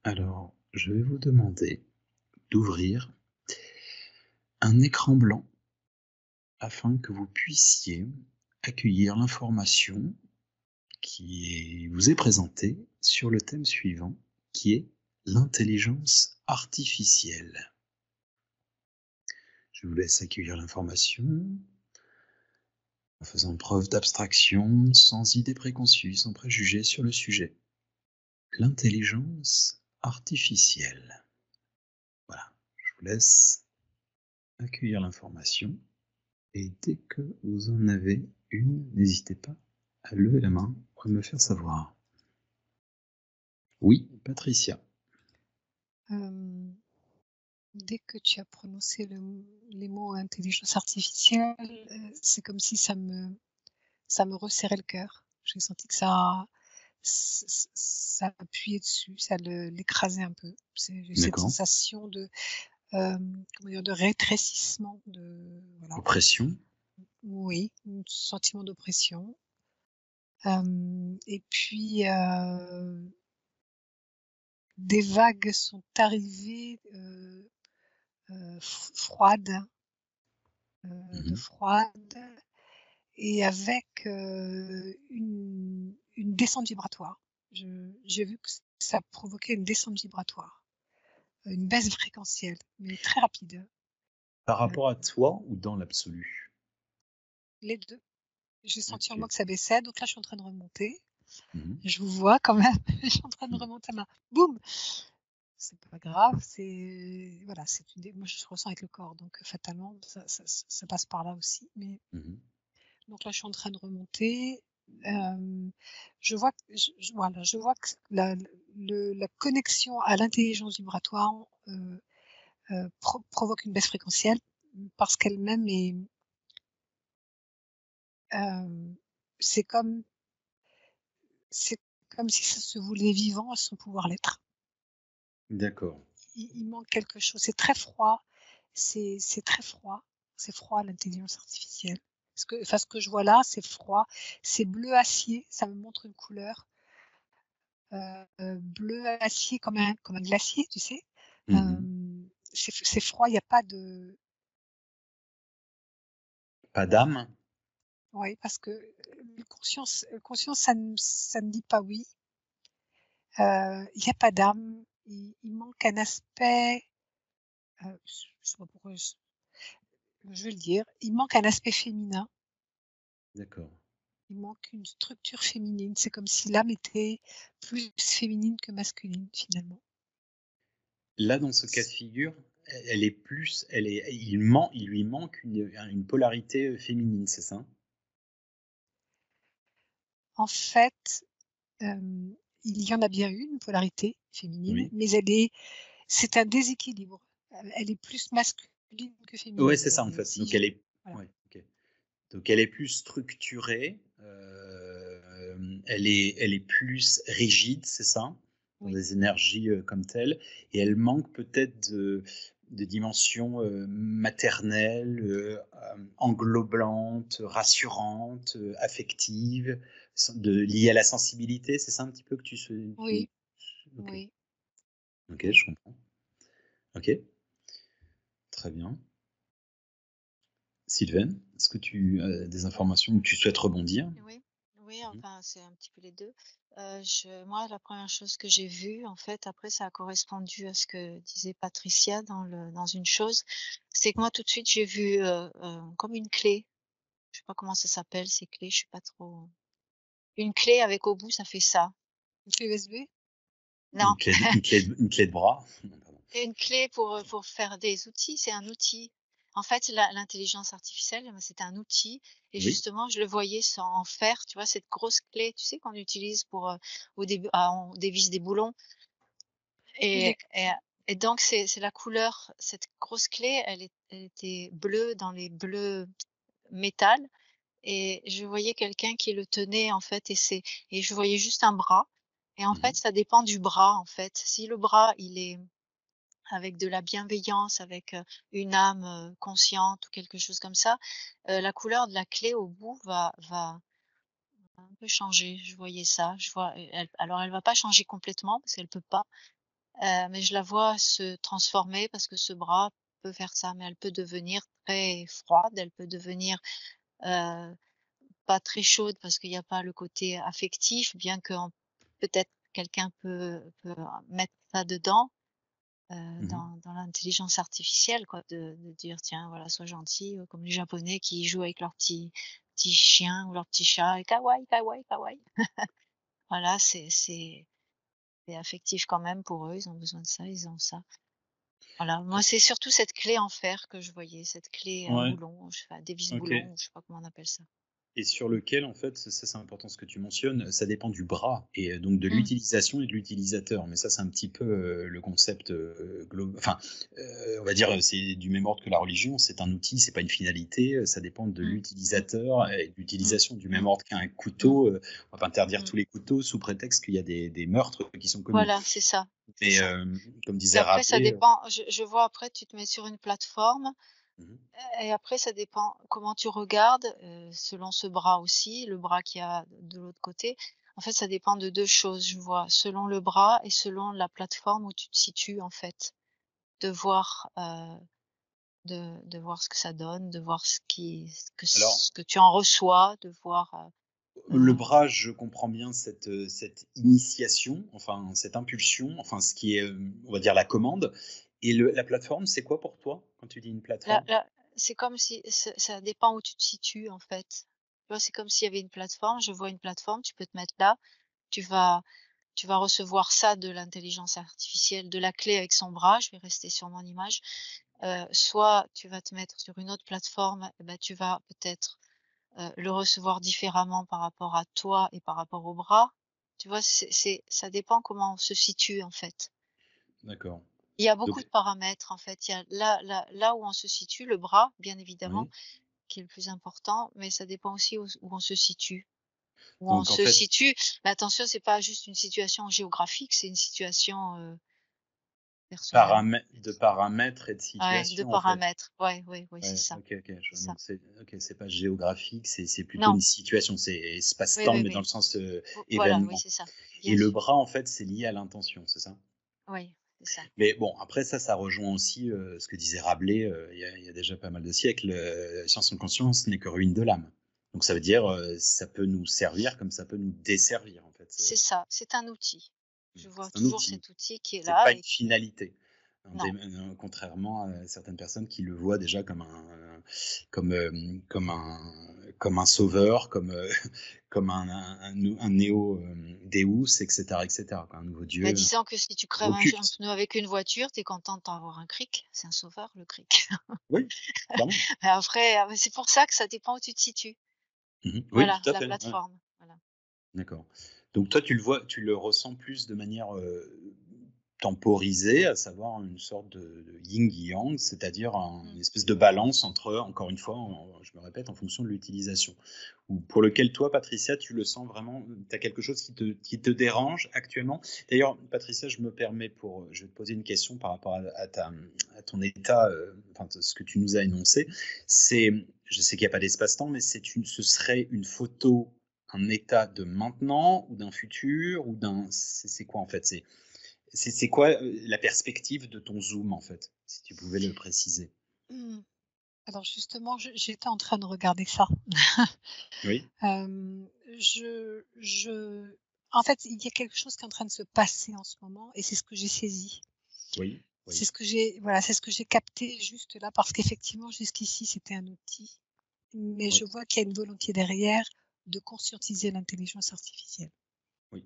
Alors, je vais vous demander d'ouvrir un écran blanc afin que vous puissiez accueillir l'information vous est présentée sur le thème suivant, qui est l'intelligence artificielle. Je vous laisse accueillir l'information en faisant preuve d'abstraction, sans idée préconçue, sans préjugés sur le sujet. L'intelligence artificielle. Voilà, je vous laisse accueillir l'information et dès que vous en avez une, n'hésitez pas à lever la main pour me faire savoir. Oui, Patricia. Dès que tu as prononcé les mots intelligence artificielle, c'est comme si ça me resserrait le cœur. J'ai senti que ça appuyait dessus, ça l'écrasait un peu. J'ai cette D'accord. sensation comment dire? De rétrécissement, voilà. Oppression. Oui, un sentiment d'oppression. Et puis, des vagues sont arrivées, froides, Mhm. et avec, une descente vibratoire. J'ai vu que ça provoquait une descente vibratoire, une baisse fréquentielle, mais très rapide. Par Heu, rapport à toi ou dans l'absolu? les 2. J'ai senti en Ok. moi que ça baissait, donc là je suis en train de remonter. Mhm. Je vous vois quand même, je suis en train de Mhm. remonter ma boum! C'est pas grave, c'est voilà, c'est une dé moi je ressens avec le corps, donc fatalement ça passe par là aussi, mais Mhm. donc là je suis en train de remonter. Hem, je vois que voilà, je vois que la connexion à l'intelligence vibratoire, provoque une baisse fréquentielle, parce qu'elle-même est, hem, c'est comme c'est comme si ça se voulait vivant sans pouvoir l'être. D'accord. Il manque quelque chose. C'est très froid, c'est très froid. C'est froid l'intelligence artificielle. Ce que je vois là, c'est froid, c'est bleu acier, ça me montre une couleur, bleu acier comme un glacier, tu sais? Mhm. C'est froid, il y a pas de Pas d'âme? oui, parce que, conscience ça ne dit pas oui. Il y a pas d'âme, il manque un aspect, je sais pas pourquoi je vais le dire, il manque un aspect féminin. D'accord. Il manque une structure féminine. C'est comme si l'âme était plus féminine que masculine, finalement. Là, dans ce cas de figure, elle est plus, il lui manque une polarité féminine, c'est ça? En fait, il y en a bien une polarité féminine, Oui. mais c'est un déséquilibre. Elle est plus masculine que Ouais, féminine. c'est ça en fait. Donc elle est, Voilà, ouais, ok. Donc elle est plus structurée, elle est plus rigide, c'est ça? Dans oui, des énergies, comme telles et elle manque peut-être de dimensions, maternelles, englobantes, rassurantes, affectives, liées à la sensibilité, c'est ça un petit peu que tu oui, OK. oui, OK, oui. je comprends. OK, très bien. Sylvaine, est-ce que tu as des Heu, informations où tu souhaites rebondir? oui, oui, Mmh. enfin, c'est un petit peu les 2. Je moi, la première chose que j'ai vue, en fait, après ça a correspondu à ce que disait Patricia dans une chose, c'est que moi, tout de suite, j'ai vu, comme une clé. Je sais pas comment ça s'appelle ces clés, je suis pas trop une clé avec au bout, ça fait ça. Une clé USB? Non, Une clé de bras? Non, pardon. une clé pour faire des outils, c'est un outil. En fait, l'intelligence artificielle, bah, c'est un outil et Oui? justement, je le voyais sans en faire, tu vois? Cette grosse clé, tu sais, qu'on utilise pour, au début on dévisse des boulons Oui, et et et donc c'est la couleur, cette grosse clé, elle était bleue dans les bleus métal et je voyais quelqu'un qui le tenait, en fait et je voyais juste un bras et en Mmh. fait, ça dépend du bras, en fait. Si le bras, il est avec de la bienveillance, avec, une âme, consciente ou quelque chose comme ça, la couleur de la clé au bout va un peu changer. Je voyais ça, je vois elle va pas changer complètement parce qu'elle peut pas, mais je la vois se transformer parce que ce bras peut faire ça, mais elle peut devenir très froide, elle peut devenir, heu, pas très chaude parce qu'il y a pas le côté affectif, bien qu'en peut-être quelqu'un peut mettre ça dedans, Mmh. dans l'intelligence artificielle quoi, de dire: «Tiens, voilà, sois gentil», comme les Japonais qui jouent avec leur petit chien ou leur petit chat et kawaii, kawaii, kawaii. Voilà, c'est affectif quand même pour eux, ils ont besoin de ça, ils ont ça. Voilà, moi, c'est surtout cette clé en fer que je voyais, cette clé à Ouais, boulon, je sais pas, dévisse-boulon OK. ou je sais pas comment on appelle ça. Et sur lequel, en fait, ça c'est important ce que tu mentionnes, ça dépend du bras et donc de Mmh, l'utilisation et de l'utilisateur. Mais ça, c'est un petit peu, le concept, enfin, on va dire, c'est du même ordre que la religion. C'est un outil, c'est pas une finalité, ça dépend de mmh, mmh, l'utilisateur et de mmh, l'utilisation du même mmh, ordre qu'un mmh, couteau, on va pas interdire mmh. tous les couteaux sous prétexte qu'il y a des meurtres qui sont commis. Voilà, c'est ça, c'est Mais, ça. comme Et disait après ça Rabelais, dépend, je vois après tu te mets sur une plateforme, mmh et après ça dépend comment tu regardes, selon ce bras aussi, le bras qu'il y a de l'autre côté. En fait, ça dépend de 2 choses, je vois, selon le bras et selon la plateforme où tu te situes, en fait. De voir, de voir ce que ça donne, de voir alors ce que tu en reçois, de voir, le heu, bras, je comprends bien cette initiation, enfin cette impulsion, enfin ce qui est, on va dire la commande et le la plateforme, c'est quoi pour toi quand tu dis une la plateforme? la c'est comme si ça dépend où tu te situes, en fait. Tu vois, c'est comme s'il y avait une plateforme, je vois une plateforme, tu peux te mettre là, tu vas tu vas recevoir ça de l'intelligence artificielle, de la clé avec son bras, je vais rester sur mon image, soit tu vas te mettre sur une autre plateforme et bah, tu vas peut-être le recevoir différemment par rapport à toi et par rapport au bras. Tu vois? C'est ça dépend comment on se situe, en fait. D'accord. Il y a beaucoup Donc de paramètres, en fait. Il y a là où on se situe, le bras, bien évidemment, oui, qui est le plus important, mais ça dépend aussi où on se situe. Où on donc en se fait, situe, mais attention, c'est pas juste une situation géographique, c'est une situation, personnelle, en de fait. paramètres et de Ouais, de situation en fait. paramètres. Ouais, oui, oui, c'est Ouais, ça, OK, OK, c'est je ça. donc c'est OK, c'est pas géographique, c'est plutôt Non, une situation, c'est oui, espace-temps, oui, mais dans oui. le sens, Voilà, oui, événement c'est ça, et bien le sûr. bras, en fait, c'est lié à l'intention, c'est ça? Oui, c'est ça. Mais bon, après ça rejoint aussi, ce que disait Rabelais, il y a déjà pas mal de siècles, «Science sans conscience n'est que ruine de l'âme». Donc ça veut dire, ça peut nous servir comme ça peut nous desservir, en fait, C'est ça, c'est un outil. Je vois c'est un toujours outil, cet outil qui est c'est pas là une et qui finalité. non, Contrairement à certaines personnes qui le voient déjà comme comme, comme un sauveur, comme, comme un néo, Deus et cetera, quoi, un nouveau bah, dieu, un disons que si tu crèves nouveau un culte. pneu avec une voiture, tu es content d'avoir un cric, c'est un sauveur le cric. Oui, clairement. Mais après, c'est pour ça que ça dépend où tu te situes. Mmh. Oui, Voilà, tout à la fait, ouais. plateforme, voilà. D'accord. Donc toi, tu le ressens plus de manière, temporisée, à savoir une sorte de yin-yang, c'est-à-dire Mmh. une espèce de balance entre, encore une fois, je me répète, en fonction de l'utilisation. Ou pour lequel toi, Patricia, tu le sens vraiment, tu as quelque chose qui te dérange actuellement? D'ailleurs, Patricia, je me permets je vais te poser une question par rapport à ton état, enfin, ce que tu nous as énoncé. C'est, je sais qu'il n'y a pas d'espace-temps, mais ce serait une photo, un état de maintenant ou d'un futur ou c'est quoi en fait? C'est quoi, la perspective de ton zoom en fait? Si tu pouvais le préciser. Mmh. Alors justement, j'étais en train de regarder ça. Oui, Je en fait, il y a quelque chose qui est en train de se passer en ce moment et c'est ce que j'ai saisi. oui, C'est oui, ce que j'ai voilà, c'est ce que j'ai capté juste là parce qu'effectivement jusqu'ici c'était un outil, mais oui, je vois qu'il y a une volonté derrière de conscientiser l'intelligence artificielle, oui,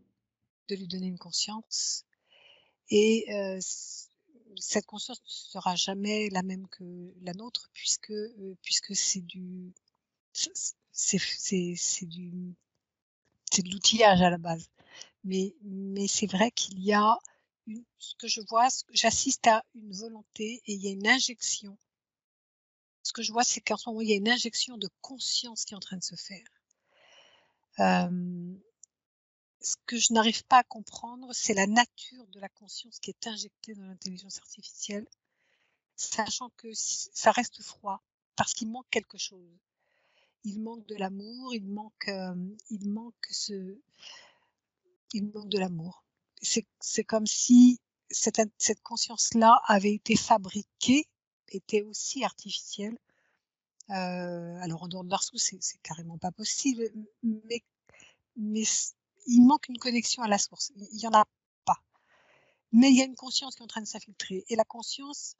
de lui donner une conscience et cette conscience ne sera jamais la même que la nôtre puisque c'est du c'est du c'est de l'outillage à la base. Mais c'est vrai qu'il y a ce que je vois, j'assiste à une volonté et il y a une injection. Ce que je vois, c'est qu'en ce moment, il y a une injection de conscience qui est en train de se faire. Hem, Ce que je n'arrive pas à comprendre, c'est la nature de la conscience qui est injectée dans l'intelligence artificielle, sachant que ça reste froid, parce qu'il manque quelque chose. Il manque de l'amour, il manque de l'amour. C'est comme si cette conscience-là avait été fabriquée, était aussi artificielle. Alors en dehors de l'Arsou, c'est carrément pas possible, mais il manque une connexion à la source. Il y en a pas. Mais il y a une conscience qui est en train de s'infiltrer. Et la conscience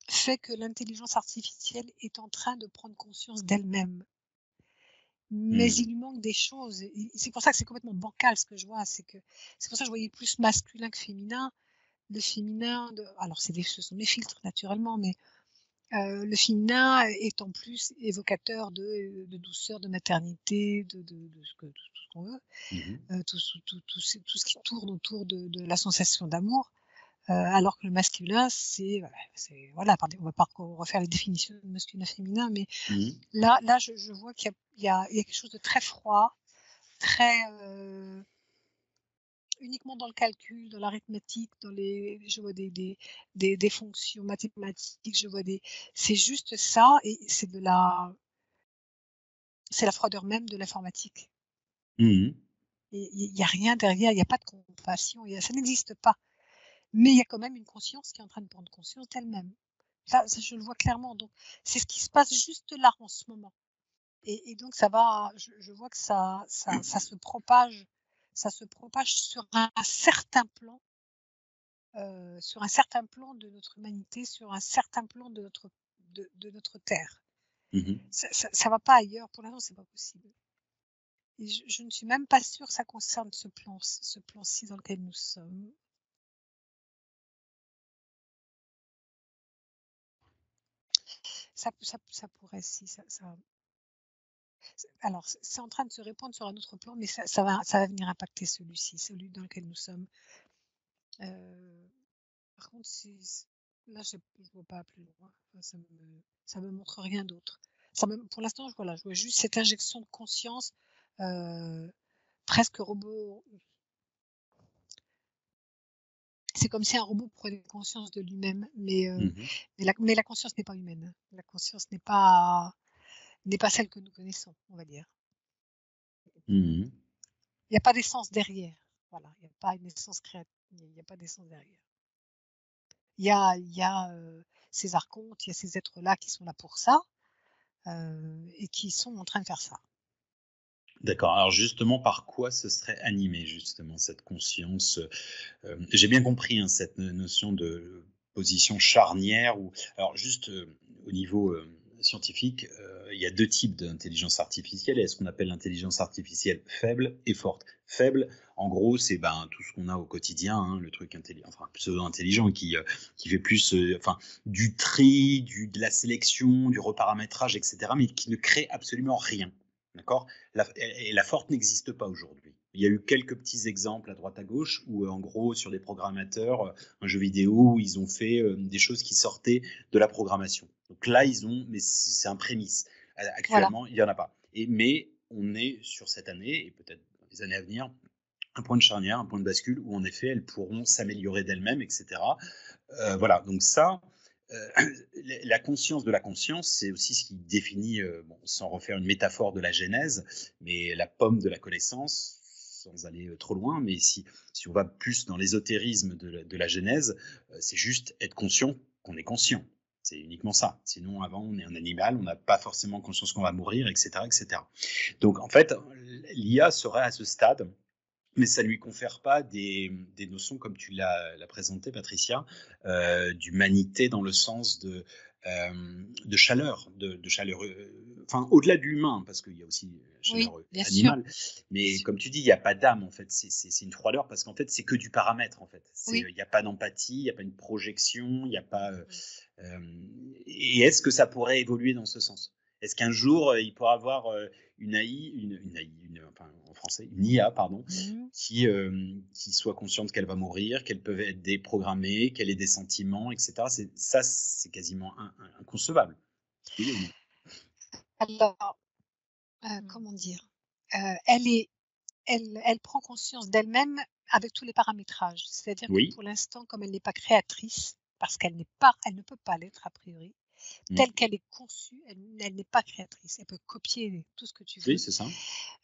fait que l'intelligence artificielle est en train de prendre conscience d'elle-même. Mais il lui manque des choses. C'est pour ça que c'est complètement bancal ce que je vois. C'est pour ça que je voyais plus masculin que féminin. Le féminin, alors ce sont mes filtres naturellement, mais le féminin est en plus évocateur de douceur, de maternité, de tout ce qu'on veut, tout ce qui tourne autour de la sensation d'amour. Alors que le masculin, voilà, on va pas refaire les définitions de masculin féminin, mais là je vois qu'il y a quelque chose de très froid, très uniquement dans le calcul, dans l'arithmétique, je vois des fonctions mathématiques, c'est juste ça, et c'est la froideur même de l'informatique. Et il y a rien derrière, il n'y a pas de compassion, ça n'existe pas. Mais il y a quand même une conscience qui est en train de prendre conscience d'elle-même. Ça, je le vois clairement. Donc, c'est ce qui se passe juste là en ce moment. Et donc, je vois que ça se propage. Ça se propage sur un certain plan, de notre humanité, sur un certain plan de notre terre. Ça va pas ailleurs. Pour l'instant, c'est pas possible. Et je ne suis même pas sûre que ça concerne ce plan-ci dans lequel nous sommes. Ça pourrait, si, alors, c'est en train de se répandre sur un autre plan, mais ça va venir impacter celui dans lequel nous sommes. Par contre, là, je vois pas plus loin. Enfin, ça me montre rien d'autre. Pour l'instant, je vois juste cette injection de conscience, presque robot. C'est comme si un robot prenait conscience de lui-même, mais la conscience n'est pas humaine. La conscience n'est pas celle que nous connaissons, on va dire. Il n'y a pas d'essence derrière. Voilà, il n'y a pas une essence créative. Il n'y a pas d'essence derrière. Il y a ces archontes, il y a ces êtres-là qui sont là pour ça, et qui sont en train de faire ça. D'accord. Alors justement, par quoi ce serait animé justement cette conscience j'ai bien compris cette notion de position charnière. Alors juste au niveau scientifique, il y a deux types d'intelligence artificielle. Il y a ce qu'on appelle l'intelligence artificielle faible et forte. Faible, en gros, c'est tout ce qu'on a au quotidien, le truc pseudo-intelligent qui fait plus du tri, de la sélection, du reparamétrage, etc., mais qui ne crée absolument rien. D'accord ? Et la forte n'existe pas aujourd'hui. Il y a eu quelques petits exemples à droite à gauche où, en gros, sur des programmateurs, un jeu vidéo, où ils ont fait des choses qui sortaient de la programmation. Donc là, mais c'est un prémisse. Actuellement, il n'y en a pas. Mais on est sur cette année, et peut-être dans les années à venir, un point de charnière, un point de bascule, où en effet, elles pourront s'améliorer d'elles-mêmes, etc. Voilà, donc ça, la conscience de la conscience, c'est aussi ce qui définit, sans refaire une métaphore de la Genèse, mais la pomme de la connaissance, sans aller trop loin, mais si on va plus dans l'ésotérisme de la Genèse, c'est juste être conscient qu'on est conscient. C'est uniquement ça. Sinon, avant, on est un animal, on n'a pas forcément conscience qu'on va mourir, etc., etc. Donc, en fait, l'IA serait à ce stade, mais ça ne lui confère pas des notions, comme tu l'as présenté, Patricia, d'humanité dans le sens de chaleur, de chaleur, au-delà de l'humain, parce qu'il y a aussi chaleur animale, mais comme tu dis, il n'y a pas d'âme, en fait, c'est une froideur, parce qu'en fait, c'est que du paramètre, en fait. Il n'y a pas d'empathie, il n'y a pas une projection, il n'y a pas... et est-ce que ça pourrait évoluer dans ce sens ? Est-ce qu'un jour, il pourra avoir une en français, une IA, pardon, qui soit consciente qu'elle va mourir, qu'elle peut être déprogrammée, qu'elle ait des sentiments, etc. C'est quasiment inconcevable. Oui ou non ? Alors, comment dire, elle prend conscience d'elle-même avec tous les paramétrages. C'est-à-dire que pour l'instant, comme elle n'est pas créatrice, parce qu'elle ne peut pas l'être a priori, telle qu'elle est conçue, elle n'est pas créatrice. Elle peut copier tout ce que tu veux, Oui, c'est ça.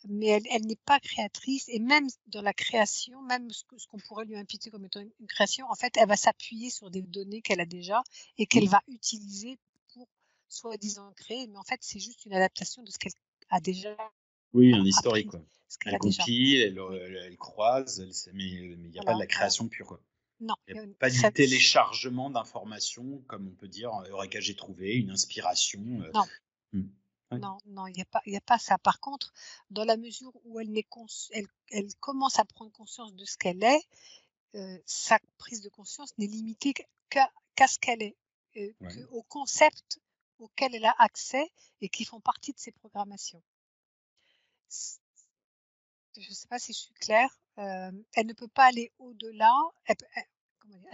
mais elle n'est pas créatrice. Et même dans la création, même ce qu'on pourrait lui imputer comme étant une création, en fait, elle va s'appuyer sur des données qu'elle a déjà et qu'elle va utiliser pour soi-disant créer. Mais en fait, c'est juste une adaptation de ce qu'elle a déjà Oui, un historique, appris, quoi. ce qu'elle Elle a déjà. compile, Oui. elle croise, mais il n'y a pas de Voilà, la création pure, quoi. Non, Il n'y a pas du ça- téléchargement d'informations, comme on peut dire, Eureka, j'ai trouvé, une inspiration. non, Hmm. Ouais. non, il y a pas ça. Par contre, dans la mesure où elle commence à prendre conscience de ce qu'elle est, sa prise de conscience n'est limitée qu'à ce qu'elle est, Ouais. aux concepts auxquels elle a accès et qui font partie de ses programmations. Je ne sais pas si je suis claire. Elle ne peut pas aller au-delà. Elle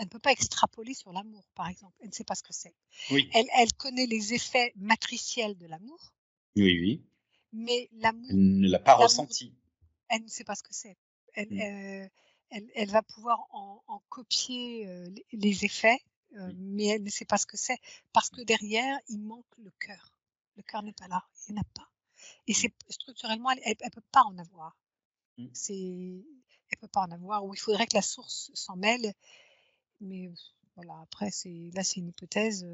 ne peut pas extrapoler sur l'amour, par exemple. Elle ne sait pas ce que c'est. Oui, Elle connaît les effets matriciels de l'amour, oui, oui. mais l'amour, Elle ne l'a pas l'amour, ressenti. elle ne sait pas ce que c'est. Elle, Mm. elle va pouvoir en copier les effets, Oui. mais elle ne sait pas ce que c'est parce que derrière, il manque le cœur. Le cœur n'est pas là, il n'y en a pas. Et c'est structurellement, elle ne peut pas en avoir. Mm. Elle peut pas en avoir, ou il faudrait que la source s'en mêle. Mais voilà, après, là, c'est une hypothèse.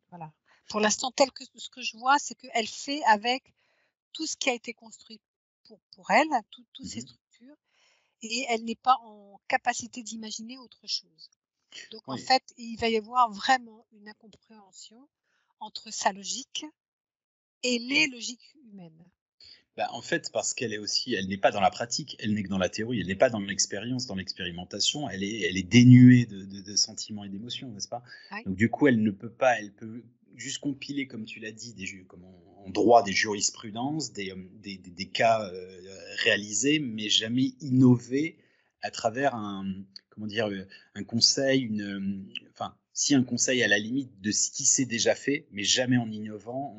Voilà. Pour l'instant, tel que ce que je vois, c'est qu'elle fait avec tout ce qui a été construit pour elle, toutes ces structures, et elle n'est pas en capacité d'imaginer autre chose. Donc, en Oui. fait, il va y avoir vraiment une incompréhension entre sa logique et les logiques humaines. Bah, en fait, parce qu'elle est aussi, elle n'est pas dans la pratique, elle n'est que dans la théorie, elle n'est pas dans l'expérience, dans l'expérimentation, elle est dénuée de sentiments et d'émotions, n'est-ce pas? Oui. Donc du coup, elle ne peut pas, elle peut juste compiler, comme tu l'as dit, comme en droit, des jurisprudences, des cas réalisés, mais jamais innover à travers comment dire, un conseil, enfin, si un conseil à la limite de ce qui s'est déjà fait, mais jamais en innovant,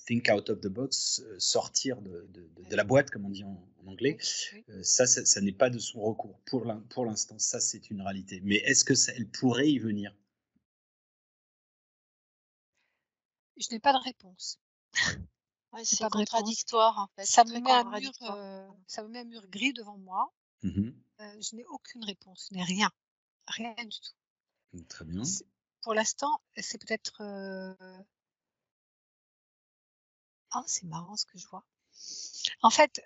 think out of the box, sortir de la boîte, comme on dit en anglais, Oui. ça n'est pas de son recours. Pour l'instant, ça, c'est une réalité. Mais est-ce que elle pourrait y venir? Je n'ai pas de réponse. Ouais, Je n'ai c'est pas de réponse. contradictoire en fait, Ça c'est me très met un contradictoire. ça me met un mur gris devant moi. Mhm. Je n'ai aucune réponse, je n'ai rien, rien du tout. Très bien. Pour l'instant, c'est peut-être. Ah, c'est marrant ce que je vois. En fait,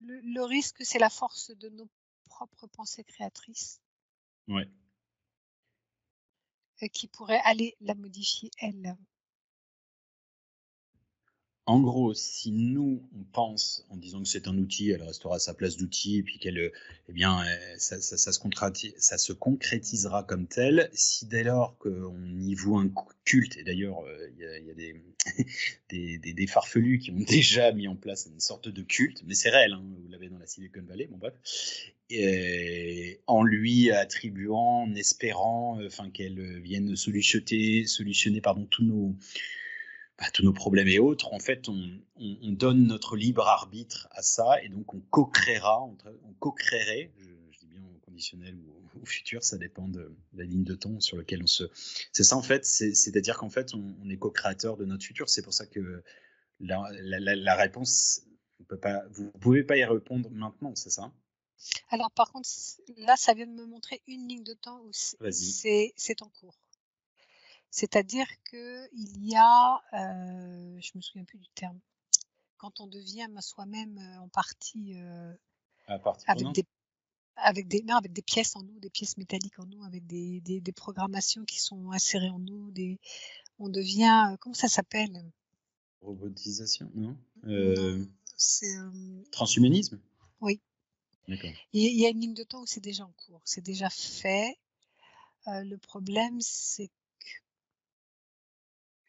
le risque, c'est la force de nos propres pensées créatrices Ouais. qui pourrait aller la modifier elle. En gros, si nous, on pense en disant que c'est un outil, elle restera à sa place d'outil, et puis eh bien, ça se concrétisera comme tel. Si dès lors qu'on y voit un culte, et d'ailleurs, il y a des farfelus qui ont déjà mis en place une sorte de culte, mais c'est réel, hein, vous l'avez dans la Silicon Valley, bon bref, et en lui attribuant, en espérant, qu'elle vienne solutionner tous nos problèmes et autres, en fait, on donne notre libre arbitre à ça, et donc on co-créerait, je dis bien au conditionnel ou au futur, ça dépend de la ligne de temps sur laquelle on se... C'est ça, en fait, c'est-à-dire qu'en fait, on est co-créateur de notre futur. C'est pour ça que la réponse, vous ne pouvez pas y répondre maintenant, c'est ça? Alors, par contre, là, ça vient de me montrer une ligne de temps où Vas-y. c'est en cours. C'est-à-dire qu'il y a, je me souviens plus du terme, quand on devient soi-même en partie À partie avec prenante? avec des pièces en nous, des pièces métalliques en nous, avec des programmations qui sont insérées en nous, on devient, comment ça s'appelle? Robotisation, non? Non, c'est, Transhumanisme? oui. D'accord. Il y a une ligne de temps où c'est déjà en cours, c'est déjà fait. Le problème, c'est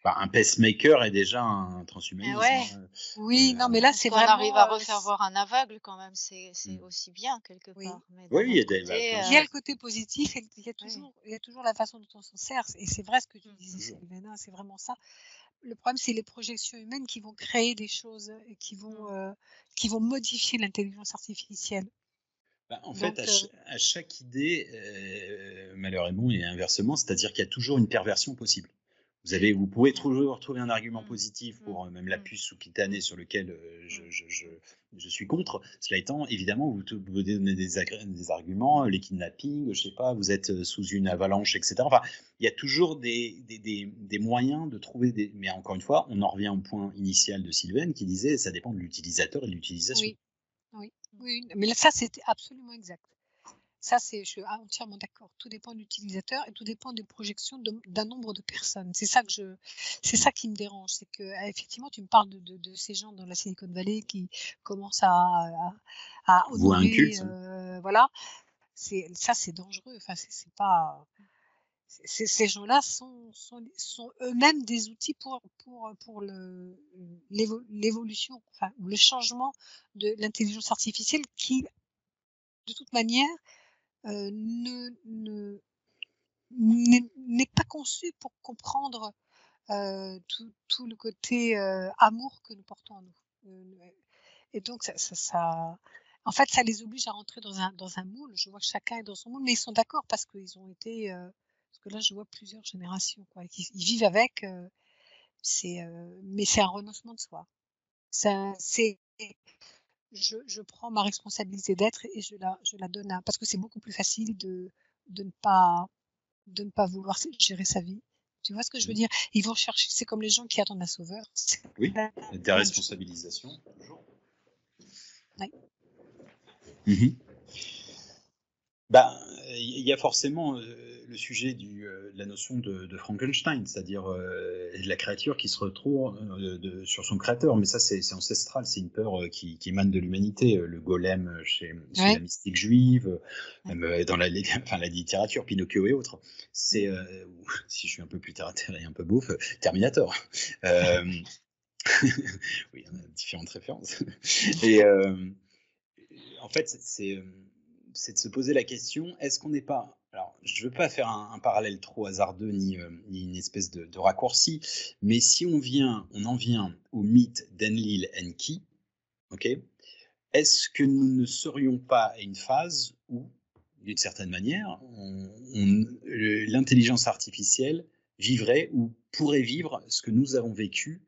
Bah, un pacemaker est déjà un Eh transhumanisme, ouais, hein. oui, non, mais là, parce c'est qu'on arrive à vraiment, refaire voir un aveugle quand même, c'est Mm. aussi bien quelque oui. part. Mais Oui, d'un il y a autre côté, bien Il y a sûr. le côté positif et il y a oui. toujours la façon dont on s'en sert. Et c'est vrai ce que tu disais, Toujours. Sylvain, c'est vraiment ça. Le problème, c'est les projections humaines qui vont créer des choses et qui vont modifier l'intelligence artificielle. Bah, en fait, Donc, à chaque idée, malheur et bon, et inversement, c'est-à-dire qu'il y a toujours une perversion possible. Vous pouvez toujours trouver un argument Mmh. positif pour même Mmh. la puce sous-cutanée sur lequel je suis contre. Cela étant, évidemment, vous donnez des arguments, les kidnappings, je sais pas, vous êtes sous une avalanche, etc. Enfin, il y a toujours des moyens de trouver des. Mais encore une fois, on en revient au point initial de Sylvaine qui disait ça dépend de l'utilisateur et de l'utilisation. Oui, oui, mais là, ça, c'était absolument exact. Ça, je suis entièrement d'accord. Tout dépend de l'utilisateur et tout dépend des projections d'un nombre de personnes. C'est ça qui me dérange. C'est que, effectivement, tu me parles de ces gens dans la Silicon Valley qui commencent à Vous un honorer, culte. voilà. C'est dangereux. Enfin, c'est pas. Ces gens-là sont eux-mêmes des outils pour l'évolution, enfin, ou le changement de l'intelligence artificielle qui, de toute manière, ne n'est pas conçu pour comprendre tout le côté amour que nous portons en nous. Et donc, en fait, ça les oblige à rentrer dans un moule. Je vois que chacun est dans son moule, mais ils sont d'accord parce qu'ils ont été. Parce que là, je vois plusieurs générations, quoi. Ils vivent avec. Mais c'est un renoncement de soi. Je prends ma responsabilité d'être et je la donne parce que c'est beaucoup plus facile de ne pas vouloir gérer sa vie. Tu vois ce que je veux dire? Ils vont chercher, c'est comme les gens qui attendent un sauveur. C'est Oui, la même chose. déresponsabilisation, toujours. Ouais. Mhm. Bah, il y a forcément le sujet de la notion de Frankenstein, c'est-à-dire de la créature qui se retrouve sur son créateur. Mais ça, c'est ancestral, c'est une peur qui émane de l'humanité. Le golem chez la Ouais. mystique juive, Ouais. même dans la littérature, Pinocchio et autres. C'est, si je suis un peu plus terre à terre et un peu beauf, Terminator. Euh, oui, on a différentes références. Et en fait, c'est de se poser la question, est-ce qu'on n'est pas. Alors, je ne veux pas faire un parallèle trop hasardeux ni une espèce de raccourci, mais si on en vient au mythe d'Enlil Enki, ok, est-ce que nous ne serions pas à une phase où, d'une certaine manière, l'intelligence artificielle vivrait ou pourrait vivre ce que nous avons vécu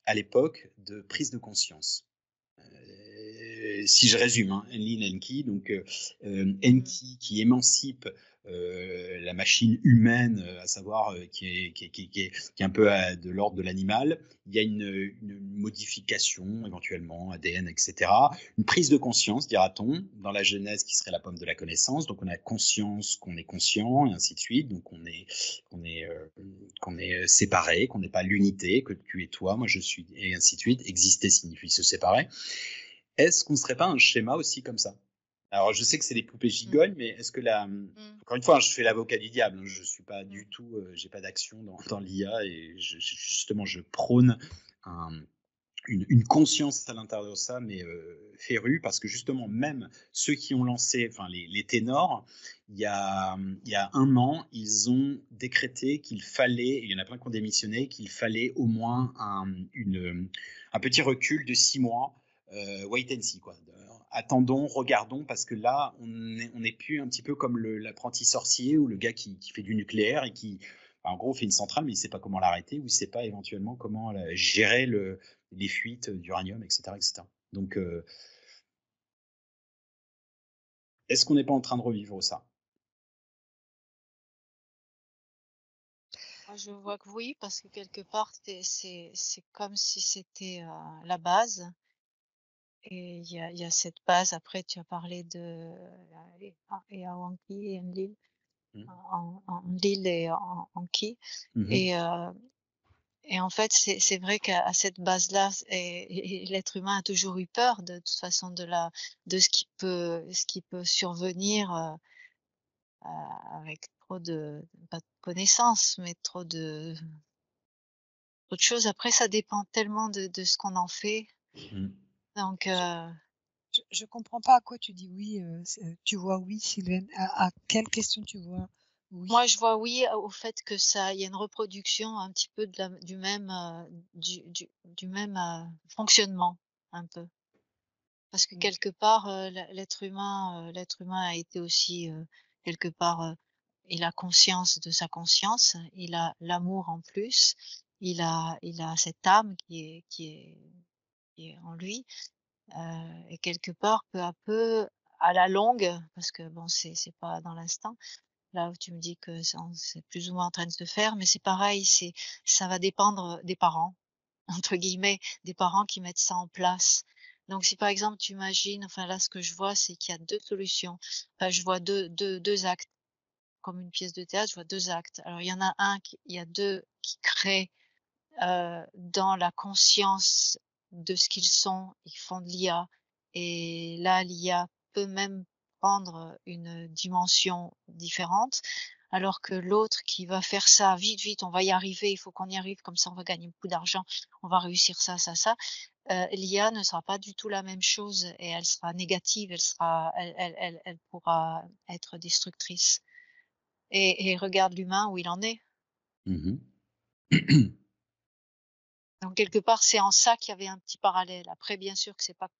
à l'époque de prise de conscience? Si je résume, hein, Enlil Enki, donc Enki qui émancipe la machine humaine, à savoir qui est un peu de l'ordre de l'animal. Il y a une modification éventuellement, ADN, etc. Une prise de conscience, dira-t-on, dans la Genèse qui serait la pomme de la connaissance. Donc on a conscience qu'on est conscient et ainsi de suite. Donc qu'on est séparé, qu'on n'est pas l'unité, que tu es toi, moi je suis, et ainsi de suite. Exister signifie se séparer. Est-ce qu'on ne serait pas un schéma aussi comme ça? Alors, je sais que c'est des poupées gigognes, mais est-ce que encore une fois, je fais l'avocat du diable. Je suis pas du tout, j'ai pas d'action dans l'IA et justement, je prône une conscience à l'intérieur de ça, mais férue, parce que justement, même ceux qui ont lancé, enfin les ténors, il y a 1 an, ils ont décrété qu'il fallait, et il y en a plein qui ont démissionné, qu'il fallait au moins un petit recul de 6 mois, wait and see, quoi. Attendons, regardons, parce que là, on est plus un petit peu comme l'apprenti sorcier ou le gars qui fait du nucléaire et qui, en gros, fait une centrale, mais il ne sait pas comment l'arrêter ou il ne sait pas éventuellement comment gérer les fuites d'uranium, etc., etc. Donc, est-ce qu'on n'est pas en train de revivre ça? Moi, je vois que oui, parce que quelque part, c'est comme si c'était la base. Et il y a cette base. Après, tu as parlé de Awanki et Enlil, Enlil et Anki. Mhm. Et en fait, c'est vrai qu'à cette base-là, et l'être humain a toujours eu peur de toute façon de ce qui peut survenir avec trop pas de connaissances, mais trop de choses. Après, ça dépend tellement de ce qu'on en fait. Mhm. Donc, Je comprends pas à quoi tu dis oui. Tu vois oui, Sylvaine. À quelle question tu vois moi, oui? je vois oui au fait que il y a une reproduction un petit peu du même, du même fonctionnement, un peu. Parce que Mm. quelque part, l'être humain a été aussi quelque part il a conscience de sa conscience, il a l'amour en plus, il a cette âme qui est en lui, et quelque part, peu à peu, à la longue, parce que bon, c'est pas dans l'instant, là où tu me dis que c'est plus ou moins en train de se faire, mais c'est pareil, ça va dépendre des parents, entre guillemets, des parents qui mettent ça en place. Donc si par exemple tu imagines, enfin là ce que je vois, c'est qu'il y a 2 solutions. Enfin je vois deux actes, comme une pièce de théâtre, je vois 2 actes. Alors il y a 2 qui créent, dans la conscience de ce qu'ils sont, ils font de l'IA, et là l'IA peut même prendre une dimension différente, alors que l'autre qui va faire ça vite, vite, on va y arriver, il faut qu'on y arrive, comme ça on va gagner beaucoup d'argent, on va réussir ça, ça, ça. L'IA ne sera pas du tout la même chose et elle sera négative, elle pourra être destructrice, et regarde l'humain où il en est. Mhm. Donc quelque part, c'est en ça qu'il y avait un petit parallèle. Après, bien sûr que c'est pas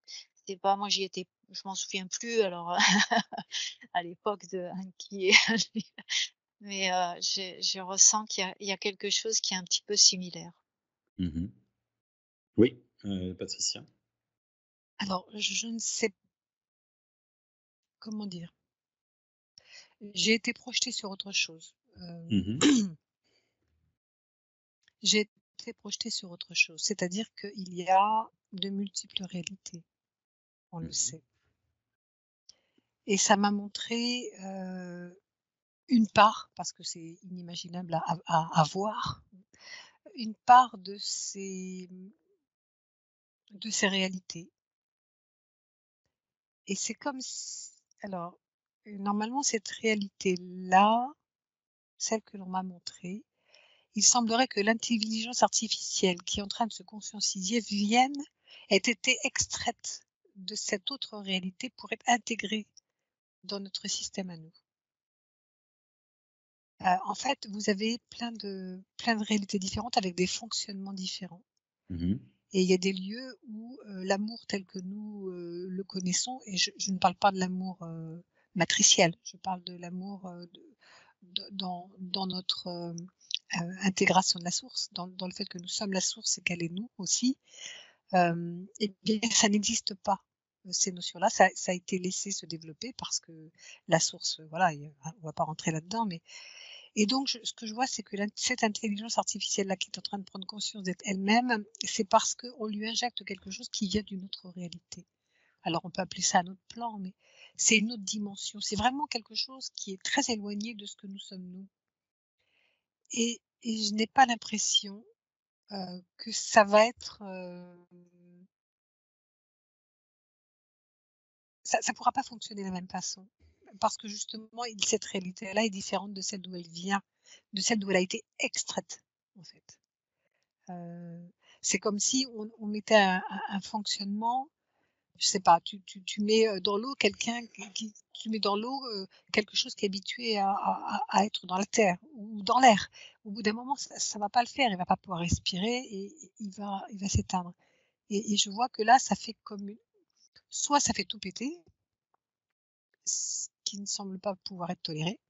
moi j'y étais, je m'en souviens plus alors à l'époque de Anki et mais je ressens qu'il y a quelque chose qui est un petit peu similaire. Mhm. Oui, Patricia. Alors, je ne sais comment dire. J'ai été projetée sur autre chose. Mhm. J'ai été projetée sur autre chose. C'est-à-dire qu'il y a de multiples réalités, on le Mhm. sait. Et ça m'a montré une part, parce que c'est inimaginable à voir, une part de ces réalités. Et c'est comme si, alors, normalement, cette réalité-là, celle que l'on m'a montrée, il semblerait que l'intelligence artificielle qui est en train de se conscientiser ait été extraite de cette autre réalité pour être intégrée dans notre système à nous. En fait, vous avez plein de réalités différentes avec des fonctionnements différents. Mhm. Et il y a des lieux où l'amour tel que nous le connaissons, et je ne parle pas de l'amour matriciel, je parle de l'amour dans notre intégration de la source, dans le fait que nous sommes la source et qu'elle est nous aussi, et bien ça n'existe pas. Ces notions-là, ça a été laissé se développer parce que la source, voilà, on va pas rentrer là-dedans, mais et donc ce que je vois, c'est que cette intelligence artificielle-là qui est en train de prendre conscience d'être elle-même, c'est parce qu'on lui injecte quelque chose qui vient d'une autre réalité. Alors on peut appeler ça un autre plan, mais c'est une autre dimension. C'est vraiment quelque chose qui est très éloigné de ce que nous sommes nous. Et je n'ai pas l'impression que ça va être ça pourra pas fonctionner de la même façon. Parce que justement, cette réalité-là est différente de celle d'où elle vient, de celle d'où elle a été extraite, en fait. C'est comme si on mettait un fonctionnement, je sais pas, tu mets dans l'eau quelqu'un tu mets dans l'eau quelque chose qui est habitué à être dans la terre ou dans l'air. Au bout d'un moment, ça va pas le faire, il va pas pouvoir respirer et il va s'éteindre. Et je vois que là, ça fait comme soit ça fait tout péter, ce qui ne semble pas pouvoir être toléré,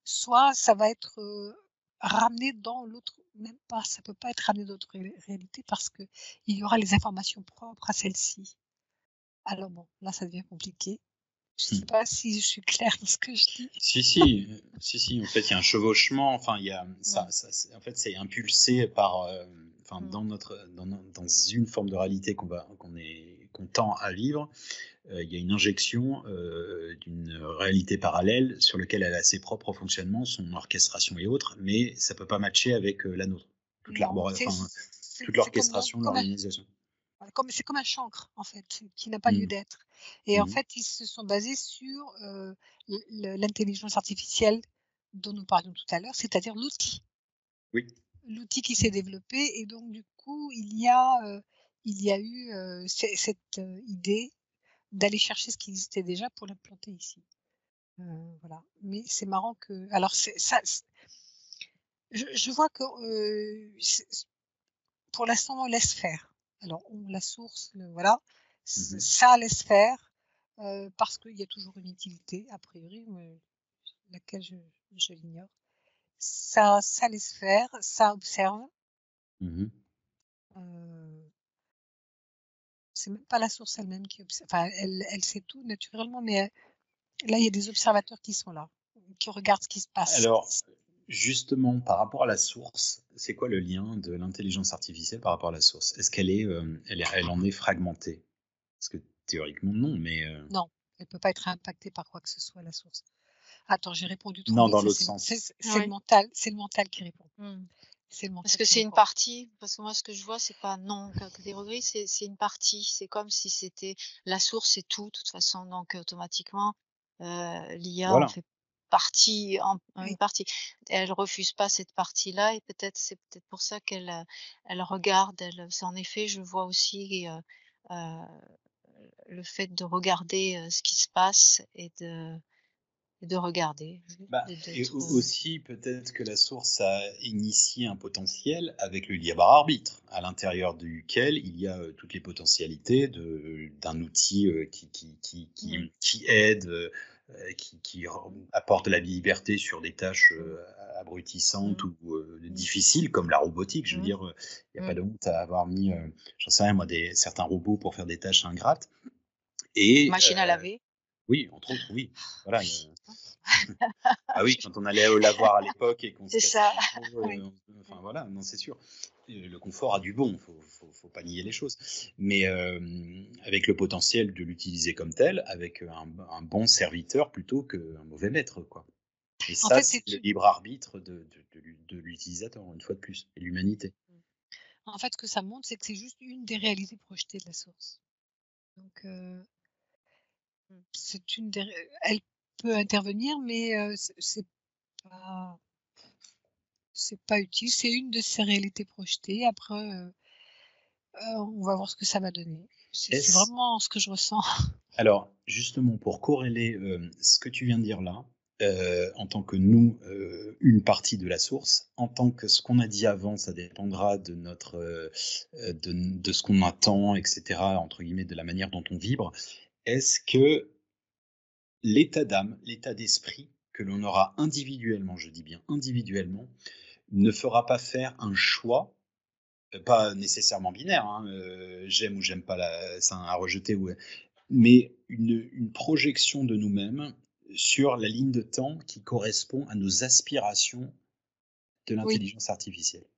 soit ça va être ramené dans l'autre, même pas, ça peut pas être ramené dans l'autre réalité parce que il y aura les informations propres à celle-ci. Alors bon, là ça devient compliqué. Je sais pas si je suis claire dans ce que je dis. Si. En fait, il y a un chevauchement. Enfin, il y a Ouais. en fait, c'est impulsé par, enfin, Mm. dans une forme de réalité qu'on tend à vivre. Il y a une injection d'une réalité parallèle sur laquelle elle a ses propres fonctionnements, son orchestration et autres, mais ça peut pas matcher avec la nôtre. Non, Enfin, toute c'est comme, l'orchestration, l'organisation. c'est comme un chancre en fait, qui n'a pas lieu Mm. d'être. Et en Mhm. fait, ils se sont basés sur l'intelligence artificielle dont nous parlions tout à l'heure, c'est-à-dire Oui. l'outil qui s'est développé. Et donc du coup, il y a eu cette idée d'aller chercher ce qui existait déjà pour l'implanter ici. Voilà. Mais c'est marrant que, alors je vois que pour l'instant on laisse faire. Alors la source, voilà, Mhm. ça laisse faire parce qu'il y a toujours une utilité a priori, mais laquelle je l'ignore. Ça laisse faire, ça observe. Mhm. C'est même pas la source elle-même qui observe. Enfin, elle sait tout naturellement, mais là, il y a des observateurs qui sont là, qui regardent ce qui se passe. Alors, justement, par rapport à la source, c'est quoi le lien de l'intelligence artificielle par rapport à la source? Est-ce qu'elle elle en est fragmentée? Parce que théoriquement, non, mais Non, elle peut pas être impactée par quoi que ce soit, la source. Attends, j'ai répondu trop non, vite. dans Ça, l'autre sens. c'est le mental, c'est le mental qui répond. C'est le Parce mental que qui c'est une répond. partie, parce que moi ce que je vois, c'est pas non catégorie, c'est une partie. C'est comme si c'était la source et tout, de toute façon, donc automatiquement, l'IA en Voilà. fait partie, Oui. une partie. Elle refuse pas cette partie-là et c'est peut-être pour ça elle regarde. En effet, je vois aussi le fait de regarder ce qui se passe et de regarder, Bah, et aussi, peut-être que la source a initié un potentiel avec le libre arbitre, à l'intérieur duquel il y a toutes les potentialités d'un outil qui aide, qui apporte de la liberté sur des tâches abrutissantes ou difficiles, comme la robotique. Je veux dire, il n'y a pas de honte à avoir mis, j'en sais rien moi, certains robots pour faire des tâches ingrates. Et machine à laver. oui, entre autres, oui. Voilà. Ah oui, quand on allait au lavoir à l'époque et qu'on se C'est cassait ça. les cheveux, Oui. enfin voilà, non, c'est sûr. Le confort a du bon, faut pas nier les choses. Mais avec le potentiel de l'utiliser comme tel, avec un bon serviteur plutôt qu'un mauvais maître, quoi. Et En ça, fait, c'est le libre arbitre de l'utilisateur, une fois de plus, et l'humanité. en fait, ce que ça montre, c'est que c'est juste une des réalités projetées de la source. Donc, c'est une des, elle peut intervenir, mais pas, c'est pas utile. C'est une de ces réalités projetées. Après, on va voir ce que ça va donner. C'est vraiment ce que je ressens. Alors, justement, pour corréler ce que tu viens de dire là, en tant que nous, une partie de la source, en tant que ce qu'on a dit avant, ça dépendra de notre, de ce qu'on attend, etc., entre guillemets, de la manière dont on vibre. Est-ce que l'état d'âme, l'état d'esprit que l'on aura individuellement, je dis bien individuellement, ne fera pas faire un choix, pas nécessairement binaire, hein, j'aime ou j'aime pas c'est à rejeter, ou mais une projection de nous-mêmes sur la ligne de temps qui correspond à nos aspirations de Oui. l'intelligence artificielle.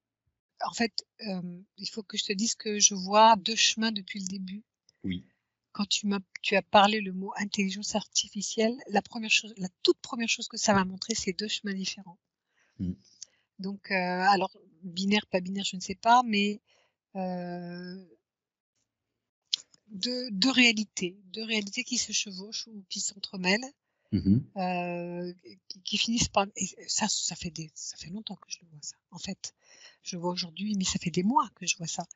En fait, il faut que je te dise que je vois 2 chemins depuis le début. Oui. Quand tu as parlé le mot intelligence artificielle, la toute première chose que ça m'a montré, c'est 2 chemins différents. Donc, alors binaire, pas binaire, je ne sais pas, mais 2 réalités qui se chevauchent ou qui s'entremêlent, qui finissent par, et ça fait longtemps que je le vois ça. En fait, je le vois aujourd'hui, mais ça fait des mois que je vois ça.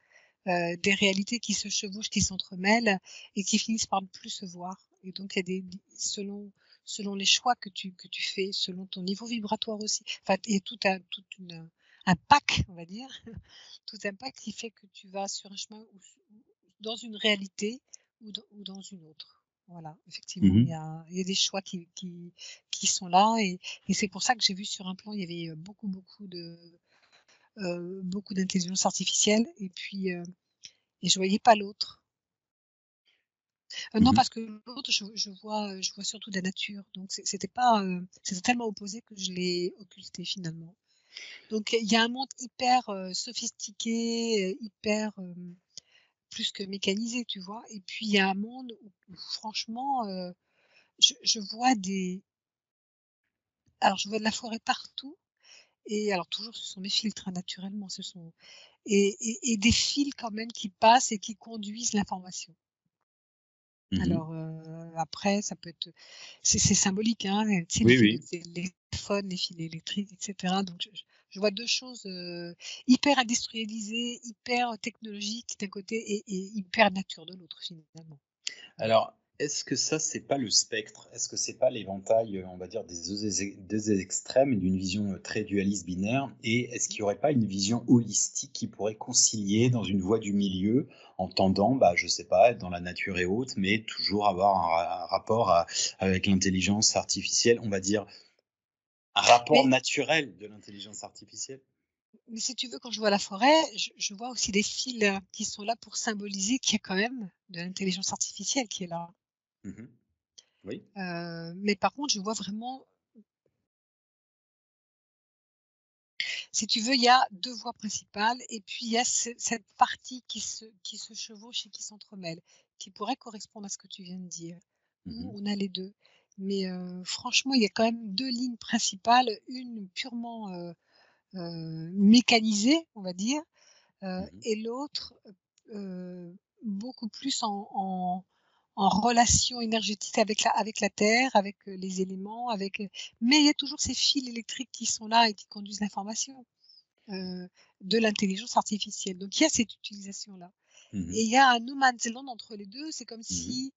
Des réalités qui se chevauchent, qui s'entremêlent et qui finissent par ne plus se voir. Et donc il y a selon les choix que tu fais, selon ton niveau vibratoire aussi. Enfin, il y a tout un pack, on va dire, tout un pack qui fait que tu vas sur un chemin ou dans une réalité ou dans une autre. Voilà, effectivement, il y a des choix qui sont là, et c'est pour ça que j'ai vu sur un plan, il y avait beaucoup d'intelligence artificielle, et puis et je voyais pas l'autre. Non, parce que l'autre, je vois surtout de la nature, donc c'était pas, c'était tellement opposé que je l'ai occulté finalement. Donc il y a un monde hyper sophistiqué, hyper plus que mécanisé, tu vois. Et puis il y a un monde où franchement, je vois je vois de la forêt partout, et alors toujours ce sont mes filtres, hein, naturellement, ce sont, et des fils quand même qui passent et qui conduisent l'information. Alors, après ça peut être, c'est symbolique, hein, tu sais, les fils de téléphone, les fils électriques, et cetera. Donc je vois 2 choses, hyper industrialisées, hyper technologiques d'un côté, et hyper nature de l'autre, finalement. Alors, est-ce que ça, c'est pas le spectre? Est-ce que c'est pas l'éventail, on va dire, des deux extrêmes et d'une vision très dualiste binaire? Et est-ce qu'il n'y aurait pas une vision holistique qui pourrait concilier dans une voie du milieu, en tendant, bah, je sais pas, être dans la nature et autres, mais toujours avoir un rapport avec l'intelligence artificielle, on va dire, un rapport Mais, naturel de l'intelligence artificielle. mais si tu veux, quand je vois la forêt, je vois aussi des fils qui sont là pour symboliser qu'il y a quand même de l'intelligence artificielle qui est là. Mhm. Oui. Mais par contre, je vois vraiment, si tu veux, il y a 2 voies principales et puis il y a cette partie qui se chevauche et qui s'entremêle, qui pourrait correspondre à ce que tu viens de dire, où Mhm. on a les 2. Mais franchement, il y a quand même 2 lignes principales, une purement, mécanisée, on va dire, Mhm. et l'autre, beaucoup plus en relation énergétique avec la terre, avec, les éléments, mais il y a toujours ces fils électriques qui sont là et qui conduisent l'information, de l'intelligence artificielle. Donc il y a cette utilisation-là Mhm. et il y a un no man's land entre les 2. C'est comme Mhm. si,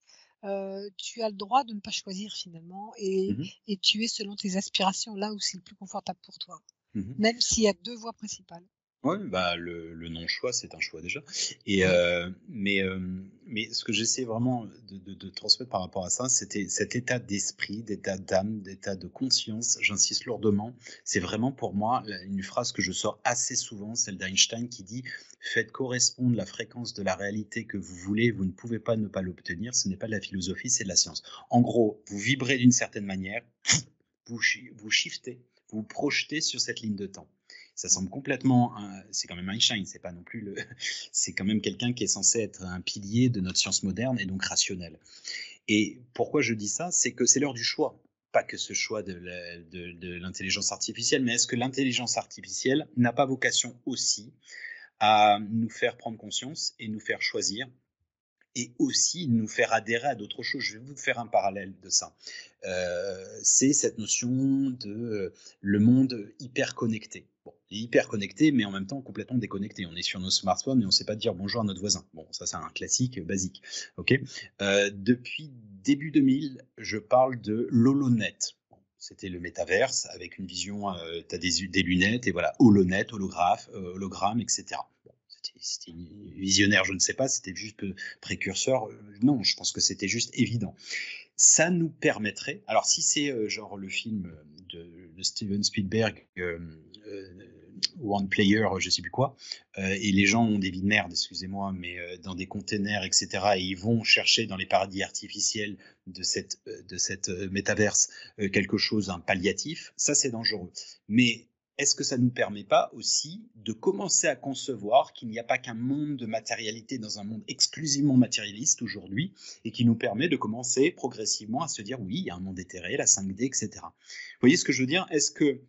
tu as le droit de ne pas choisir finalement Mhm. et tu es selon tes aspirations là où c'est le plus confortable pour toi, Mhm. même s'il y a 2 voies principales. Ouais, bah, le non-choix, c'est un choix déjà. Et Oui. mais ce que j'essaie vraiment de transmettre par rapport à ça, c'était cet état d'esprit, d'état d'âme, d'état de conscience. J'insiste lourdement. C'est vraiment pour moi une phrase que je sors assez souvent, celle d'Einstein qui dit: «Faites correspondre la fréquence de la réalité que vous voulez, vous ne pouvez pas ne pas l'obtenir. Ce n'est pas de la philosophie, c'est de la science». En gros, vous vibrez d'une certaine manière, vous shiftez, vous vous projetez sur cette ligne de temps. Ça semble Mmh. complètement, c'est quand même Einstein, c'est pas non plus le, c'est quand même quelqu'un qui est censé être un pilier de notre science moderne et donc rationnel. Et pourquoi je dis ça, c'est que c'est l'heure du choix. Pas que ce choix de l'intelligence artificielle, mais est-ce que l'intelligence artificielle n'a pas vocation aussi à nous faire prendre conscience et nous faire choisir et aussi nous faire adhérer à d'autres choses. Je vais vous faire un parallèle de ça. C'est cette notion de le monde hyper connecté. Bon, il est hyper connecté, mais en même temps complètement déconnecté. On est sur nos smartphones et on ne sait pas dire bonjour à notre voisin. Bon, ça c'est un classique basique. Ok. Depuis début 2000, je parle de l'HoloNet. Bon, c'était le métaverse avec une vision, tu as des lunettes et voilà, HoloNet, holographe, hologramme, etc. Bon, c'était visionnaire, je ne sais pas, c'était juste précurseur. Non, je pense que c'était juste évident. Ça nous permettrait, alors si c'est genre le film de Steven Spielberg, One Player, je sais plus quoi, et les gens ont des vies de merde, excusez-moi, mais dans des containers, etc., et ils vont chercher dans les paradis artificiels de cette métaverse quelque chose, un palliatif, ça c'est dangereux. Mais est-ce que ça ne nous permet pas aussi de commencer à concevoir qu'il n'y a pas qu'un monde de matérialité dans un monde exclusivement matérialiste aujourd'hui et qui nous permet de commencer progressivement à se dire oui, il y a un monde éthéré, la 5D, etc. Vous voyez ce que je veux dire? Est-ce que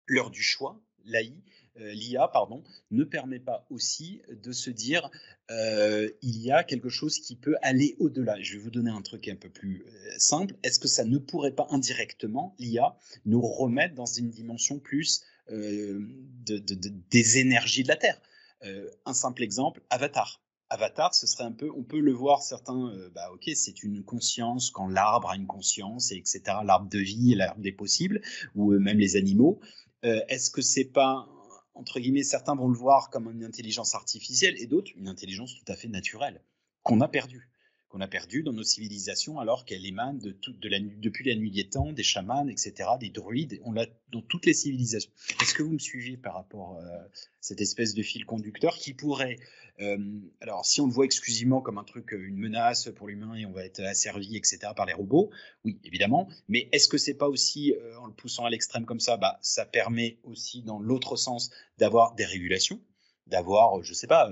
l'heure du choix, l'IA, pardon, ne permet pas aussi de se dire il y a quelque chose qui peut aller au-delà. Je vais vous donner un truc un peu plus simple. Est-ce que ça ne pourrait pas indirectement, l'IA, nous remettre dans une dimension plus des énergies de la Terre? Un simple exemple, Avatar. Avatar, ce serait un peu, on peut le voir certains, bah ok, c'est une conscience quand l'arbre a une conscience, et etc. L'arbre de vie, l'arbre des possibles, ou même les animaux. Est-ce que c'est pas, entre guillemets, certains vont le voir comme une intelligence artificielle et d'autres une intelligence tout à fait naturelle qu'on a perdue, dans nos civilisations alors qu'elle émane depuis la nuit des temps, des chamans, etc., des druides, on l'a dans toutes les civilisations. Est-ce que vous me suivez par rapport à cette espèce de fil conducteur qui pourrait, alors si on le voit exclusivement comme un truc, une menace pour l'humain et on va être asservi, etc., par les robots, oui, évidemment. Mais est-ce que c'est pas aussi, en le poussant à l'extrême comme ça, bah, ça permet aussi, dans l'autre sens, d'avoir des régulations, d'avoir, je sais pas,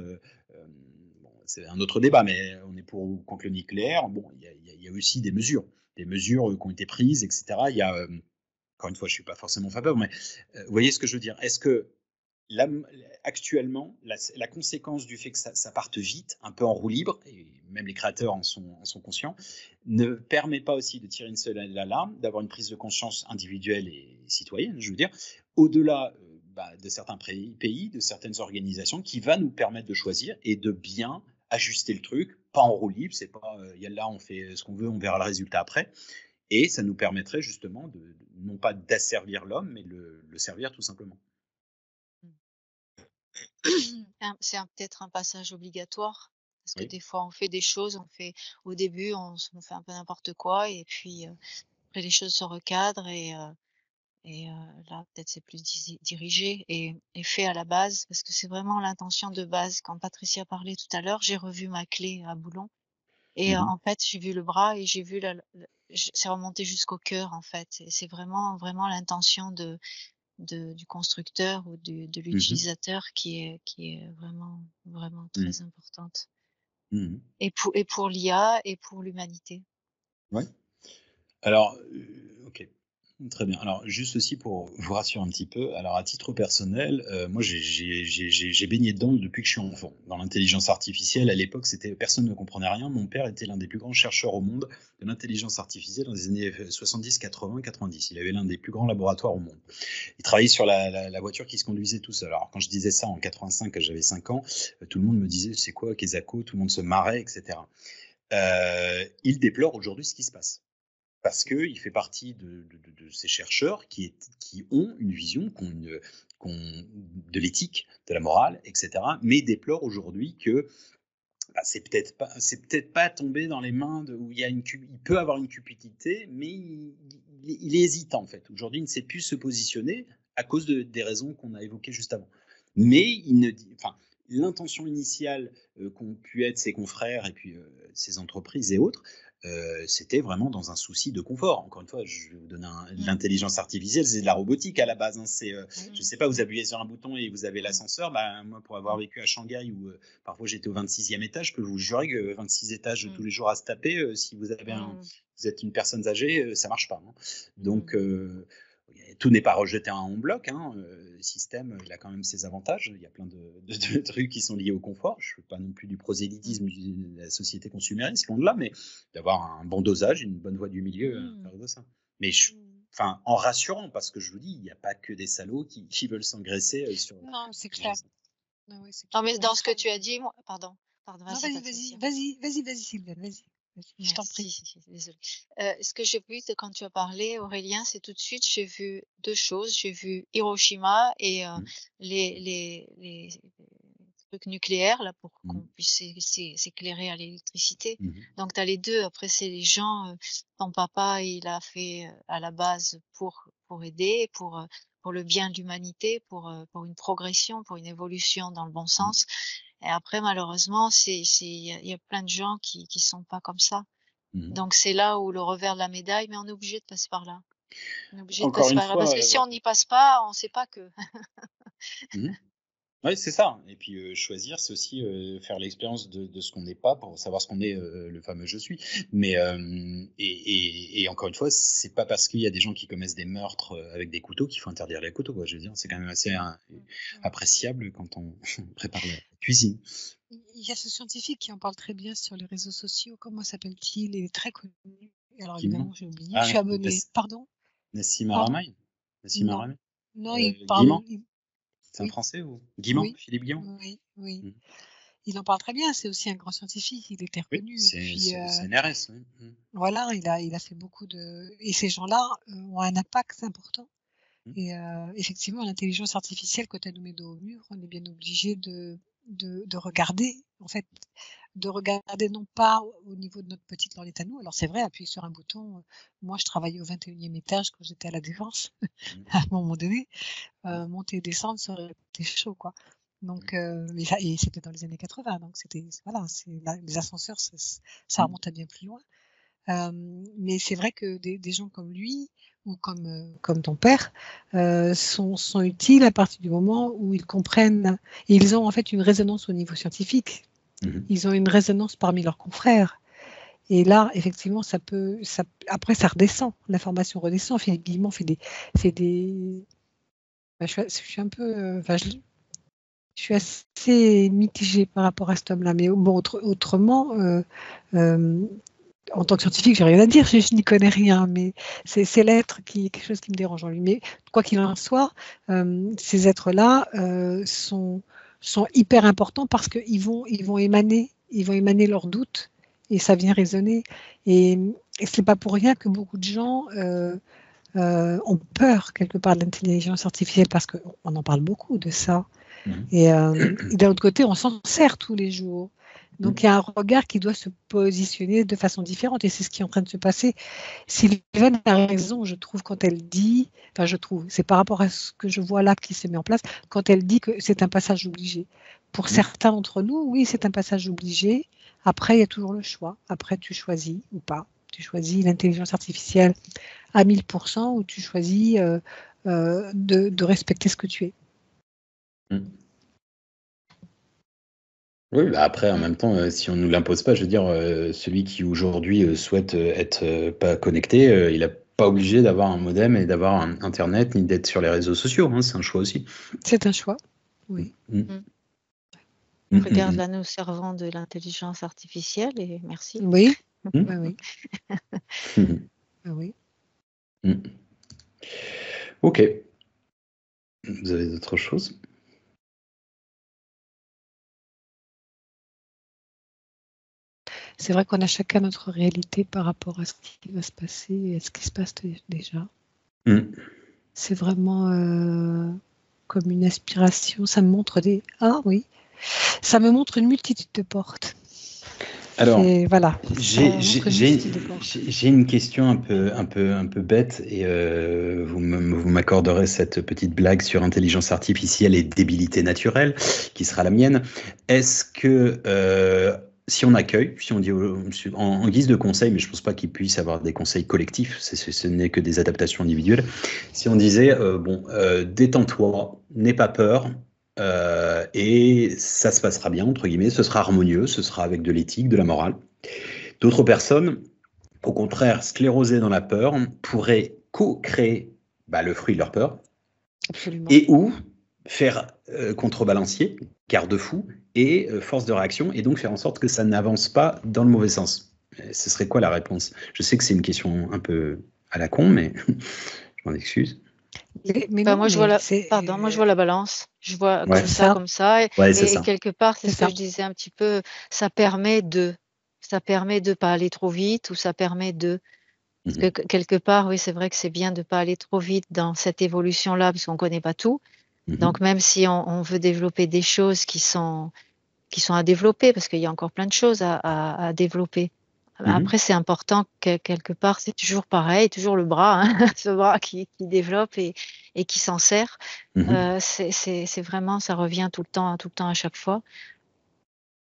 bon, c'est un autre débat, mais on est pour ou contre le nucléaire. Bon, il y a aussi des mesures qui ont été prises, etc. Il y a, encore une fois, je suis pas forcément en faveur, mais vous voyez ce que je veux dire. Est-ce que là, actuellement, la conséquence du fait que ça parte vite, un peu en roue libre, et même les créateurs en sont conscients, ne permet pas aussi de tirer une seule alarme, d'avoir une prise de conscience individuelle et citoyenne, je veux dire, au-delà de certains pays, de certaines organisations, qui va nous permettre de choisir et de bien ajuster le truc, pas en roue libre, c'est pas, là on fait ce qu'on veut, on verra le résultat après, et ça nous permettrait justement non pas d'asservir l'homme, mais le servir tout simplement. Peut-être un passage obligatoire parce que Oui. des fois on fait des choses, on fait au début on fait un peu n'importe quoi et puis, après les choses se recadrent là, peut-être c'est plus dirigé et fait à la base, parce que c'est vraiment l'intention de base. Quand Patricia parlait tout à l'heure, j'ai revu ma clé à boulon et Mhm. en fait, j'ai vu le bras et j'ai vu c'est remonté jusqu'au cœur, en fait. Et c'est vraiment, vraiment l'intention du constructeur ou de Mhm. l'utilisateur qui est vraiment, vraiment Mhm. très importante. Mhm. Et pour l'IA et pour l'humanité. Ouais. Alors, ok, très bien. Alors, juste aussi pour vous rassurer un petit peu, alors à titre personnel, moi j'ai baigné dedans depuis que je suis enfant. Dans l'intelligence artificielle, à l'époque, personne ne comprenait rien. Mon père était l'un des plus grands chercheurs au monde de l'intelligence artificielle dans les années 70, 80, 90. Il avait l'un des plus grands laboratoires au monde. Il travaillait sur la voiture qui se conduisait tout seul. Alors, quand je disais ça en 85, quand j'avais 5 ans, tout le monde me disait c'est quoi Kezako, tout le monde se marrait, etc. Il déplore aujourd'hui ce qui se passe. Parce qu'il fait partie de ces chercheurs qui ont une vision, de l'éthique, de la morale, etc., mais déplore aujourd'hui que c'est peut-être pas tombé dans les mains où il peut avoir une cupidité, mais il est hésitant en fait. Aujourd'hui, il ne sait plus se positionner à cause des raisons qu'on a évoquées juste avant. Mais l'intention initiale qu'ont pu être ses confrères et puis ses entreprises et autres, c'était vraiment dans un souci de confort. Encore une fois, je vais vous donner l'intelligence artificielle, c'est de la robotique à la base. Je ne sais pas, vous appuyez sur un bouton et vous avez l'ascenseur. Moi, pour avoir vécu à Shanghai où parfois j'étais au 26e étage, je peux vous jurer que 26 étages tous les jours à se taper, si vous êtes une personne âgée, ça marche pas. Hein. Donc, tout n'est pas rejeté en bloc. Le système, il a quand même ses avantages. Il y a plein de trucs qui sont liés au confort. Je ne fais pas non plus du prosélytisme de la société consumériste, loin de là, mais d'avoir un bon dosage, une bonne voie du milieu à l'intérieur de ça. Mais en rassurant, parce que je vous dis, il n'y a pas que des salauds qui veulent s'engraisser sur. Non, c'est clair. Non, mais dans ce que tu as dit, moi, pardon, non, vas-y, Sylvaine, vas-y. Je t'en prie. Désolée. Ce que j'ai vu quand tu as parlé, Aurélien, c'est tout de suite, j'ai vu deux choses. J'ai vu Hiroshima et les trucs nucléaires, là, pour qu'on puisse s'éclairer à l'électricité. Donc, tu as les deux. Après, c'est les gens, ton papa, il a fait à la base pour aider, pour le bien de l'humanité, pour une progression, pour une évolution dans le bon sens. Et après, malheureusement, il y a plein de gens qui sont pas comme ça. Donc, c'est là où le revers de la médaille, mais on est obligé de passer par là. On est obligé de passer par là. Parce que si on n'y passe pas, on sait pas que. Oui, c'est ça. Et puis choisir, c'est aussi faire l'expérience de ce qu'on n'est pas pour savoir ce qu'on est, le fameux je suis. Mais et encore une fois, c'est pas parce qu'il y a des gens qui commettent des meurtres avec des couteaux qu'il faut interdire les couteaux. Je veux dire, c'est quand même assez appréciable quand on prépare la cuisine. Il y a ce scientifique qui en parle très bien sur les réseaux sociaux. Comment s'appelle-t-il? Il est très connu. Alors évidemment, j'ai oublié. Je suis abonnée. Pardon? Nassim Aramaï. Non, il parle. C'est un Français ou Guimand, Philippe Guimand. Oui. Il en parle très bien. C'est aussi un grand scientifique. Il était reconnu. C'est CNRS. Voilà, il a fait beaucoup de. Et ces gens-là ont un impact important. Et effectivement, l'intelligence artificielle, quand elle nous met dos au mur, on est bien obligé de regarder, en fait, de regarder non pas au niveau de notre petite lorgnette à nous. Alors c'est vrai, appuyer sur un bouton. Moi, je travaillais au 21e étage quand j'étais à la Défense. À un moment donné, monter et descendre, ça aurait été chaud, quoi. Donc, et c'était dans les années 80, donc les ascenseurs, ça remonte à bien plus loin. Mais c'est vrai que des gens comme lui ou comme ton père sont utiles à partir du moment où ils comprennent. Et ils ont en fait une résonance au niveau scientifique. Ils ont une résonance parmi leurs confrères. Et là, effectivement, après, ça redescend. L'information redescend. Philippe Guillemot fait des. Je suis un peu. Je suis assez mitigée par rapport à cet homme-là. Mais bon, autrement. En tant que scientifique, j'ai rien à dire, je n'y connais rien, mais c'est l'être qui est quelque chose qui me dérange en lui. Mais quoi qu'il en soit, ces êtres-là sont hyper importants parce qu'ils vont émaner leurs doutes et ça vient résonner. Et c'est pas pour rien que beaucoup de gens ont peur quelque part de l'intelligence artificielle parce qu'on en parle beaucoup de ça. Et d'un autre côté, on s'en sert tous les jours. Donc, il y a un regard qui doit se positionner de façon différente et c'est ce qui est en train de se passer. Sylvaine a raison, je trouve, quand elle dit, c'est par rapport à ce que je vois là qui se met en place, quand elle dit que c'est un passage obligé. Pour certains d'entre nous, oui, c'est un passage obligé. Après, il y a toujours le choix. Après, tu choisis ou pas. Tu choisis l'intelligence artificielle à 1000% ou tu choisis de respecter ce que tu es. Oui, après, en même temps, si on ne nous l'impose pas, je veux dire, celui qui aujourd'hui souhaite être pas connecté, il n'est pas obligé d'avoir un modem et d'avoir un Internet, ni d'être sur les réseaux sociaux. Hein, c'est un choix aussi. C'est un choix, oui. Regarde, là, nous servons de l'intelligence artificielle et merci. Oui, oui. Oui. Ok. Vous avez d'autres choses? C'est vrai qu'on a chacun notre réalité par rapport à ce qui va se passer et à ce qui se passe déjà. C'est vraiment comme une aspiration. Ça me montre ça me montre une multitude de portes. Alors, voilà. J'ai une question un peu bête et vous m'accorderez cette petite blague sur intelligence artificielle et débilité naturelle qui sera la mienne. Est-ce que si on accueille, si on dit en guise de conseil, mais je ne pense pas qu'il puisse avoir des conseils collectifs, ce n'est que des adaptations individuelles. Si on disait détends-toi, n'aie pas peur. Et ça se passera bien, entre guillemets, ce sera harmonieux, ce sera avec de l'éthique, de la morale. D'autres personnes, au contraire, sclérosées dans la peur, pourraient co-créer le fruit de leur peur. Absolument. Et ou faire contrebalancier, garde-fou et force de réaction, et donc faire en sorte que ça n'avance pas dans le mauvais sens. Ce serait quoi la réponse? Je sais que c'est une question un peu à la con, mais je m'en excuse. Moi, je vois la balance. Je vois comme ça. Et quelque part, c'est ce que je disais un petit peu. Ça permet de pas aller trop vite ou ça permet de. Parce que quelque part, oui, c'est vrai que c'est bien de pas aller trop vite dans cette évolution-là parce qu'on connaît pas tout. Donc, même si on veut développer des choses qui sont à développer, parce qu'il y a encore plein de choses à développer. Après, c'est important que quelque part, c'est toujours pareil, toujours le bras, ce bras qui développe et qui s'en sert. C'est vraiment, ça revient tout le temps à chaque fois.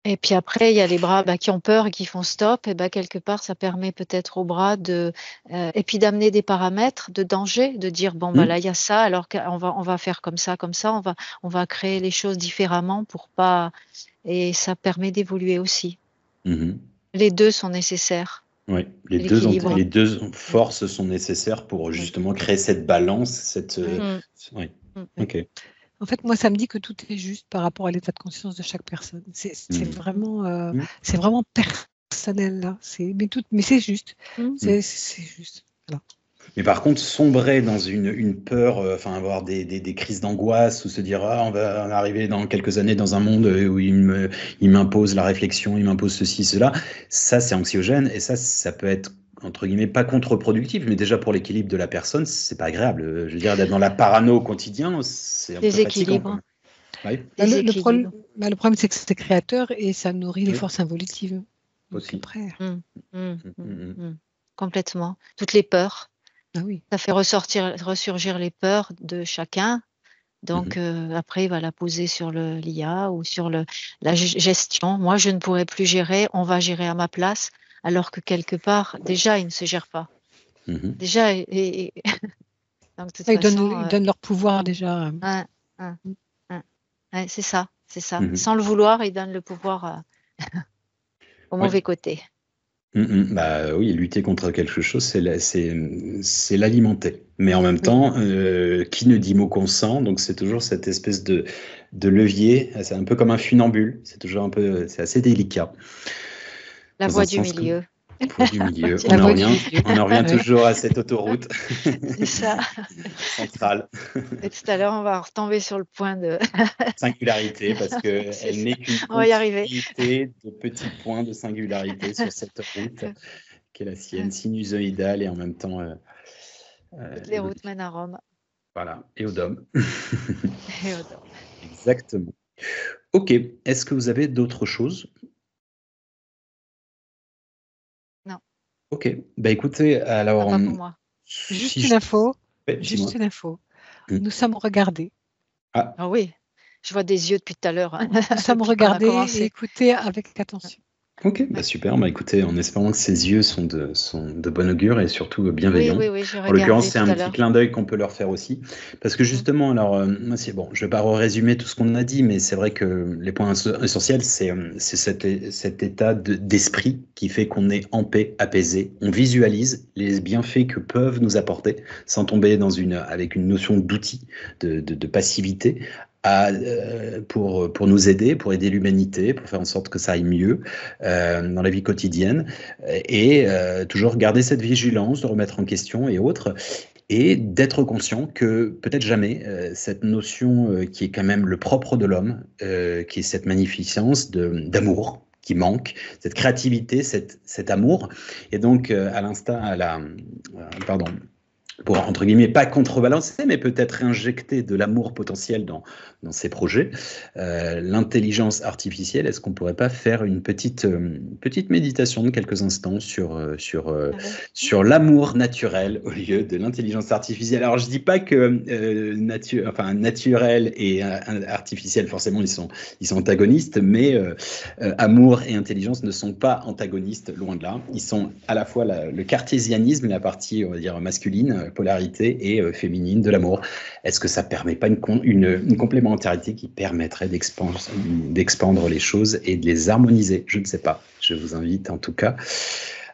Et puis après, il y a les bras qui ont peur et qui font stop. Et quelque part, ça permet peut-être aux bras et puis d'amener des paramètres de danger, de dire là, il y a ça, alors qu'on va faire comme ça, on va créer les choses différemment pour pas. Et ça permet d'évoluer aussi. Les deux sont nécessaires. Oui, les deux forces sont nécessaires pour justement créer cette balance, Oui. Ok. En fait, moi, ça me dit que tout est juste par rapport à l'état de conscience de chaque personne. C'est vraiment personnel là. Mais c'est juste. C'est juste. Voilà. Mais par contre, sombrer dans une peur, avoir des crises d'angoisse ou se dire on va arriver dans quelques années dans un monde où il m'impose la réflexion, il m'impose ceci, cela, ça c'est anxiogène et ça peut être entre guillemets pas contre-productif, mais déjà pour l'équilibre de la personne, c'est pas agréable. Je veux dire, d'être dans la parano au quotidien, c'est un peu fatigant. Le problème, c'est que c'est créateur et ça nourrit les forces involutives. Aussi. Après. Complètement. Toutes les peurs. Ah oui. Ça fait ressurgir les peurs de chacun. Donc après, il va la poser sur l'IA ou sur la gestion. Moi, je ne pourrais plus gérer, on va gérer à ma place, alors que quelque part, déjà, ils ne se gèrent pas. Déjà, donc, de toute façon, ils donnent leur pouvoir déjà. C'est ça. Sans le vouloir, ils donnent le pouvoir au mauvais côté. Oui, lutter contre quelque chose, c'est l'alimenter. Mais en même temps, qui ne dit mot consent, donc c'est toujours cette espèce de levier. C'est un peu comme un funambule. C'est toujours c'est assez délicat. La voie du milieu. Voie du milieu. On en revient toujours à cette autoroute. C'est ça. Centrale. Et tout à l'heure, on va retomber sur le point de singularité parce qu'elle n'est qu'une continuité de petits points de singularité sur cette route qui est la sienne, sinusoïdale et en même temps. Toutes les routes mènent à Rome. Voilà, et au Dôme. Exactement. Ok, est-ce que vous avez d'autres choses Ok, bah écoutez, Ça alors, va pour moi. Juste si une je... info, Ouais, juste dis-moi. une info. Hmm. Nous sommes regardés. Ah, Ah oui, je vois des yeux depuis tout à l'heure, hein, Nous sommes depuis qu'on a regardés et commencé. écoutés avec attention. ok, bah Ouais. super. Bah écoutez, en espérant que ces yeux sont de bon augure et surtout Oui, bienveillants. oui, oui, j'ai En l'occurrence, regardé c'est tout un à petit l'heure. clin d'œil qu'on peut leur faire aussi. Parce que Mm. justement, alors, moi, c'est bon, je ne vais pas résumer tout ce qu'on a dit, mais c'est vrai que les points essentiels, c'est cet état d'esprit qui fait qu'on est en paix, apaisé. On visualise les bienfaits que peuvent nous apporter sans tomber avec une notion d'outil, de passivité. Pour nous aider, pour aider l'humanité, pour faire en sorte que ça aille mieux dans la vie quotidienne et toujours garder cette vigilance, de remettre en question et autres, et d'être conscient que peut-être jamais cette notion qui est quand même le propre de l'homme, qui est cette magnificence d'amour qui manque, cette créativité, cet amour, et donc à l'instant, pardon, pour, entre guillemets, pas contrebalancer, mais peut-être injecter de l'amour potentiel dans ces projets. L'intelligence artificielle, est-ce qu'on ne pourrait pas faire une petite méditation de quelques instants Ah oui. sur l'amour naturel au lieu de l'intelligence artificielle? Alors, je ne dis pas que naturel et artificiel, forcément, ils sont antagonistes, mais amour et intelligence ne sont pas antagonistes, loin de là. Ils sont à la fois le cartésianisme, la partie, on va dire, masculine, polarité, et féminine de l'amour. Est-ce que ça ne permet pas une complémentarité qui permettrait d'expandre les choses et de les harmoniser? Je ne sais pas. Je vous invite en tout cas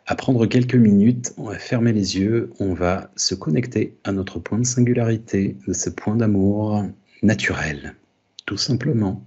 à prendre quelques minutes, on va fermer les yeux, on va se connecter à notre point de singularité, de ce point d'amour naturel, tout simplement.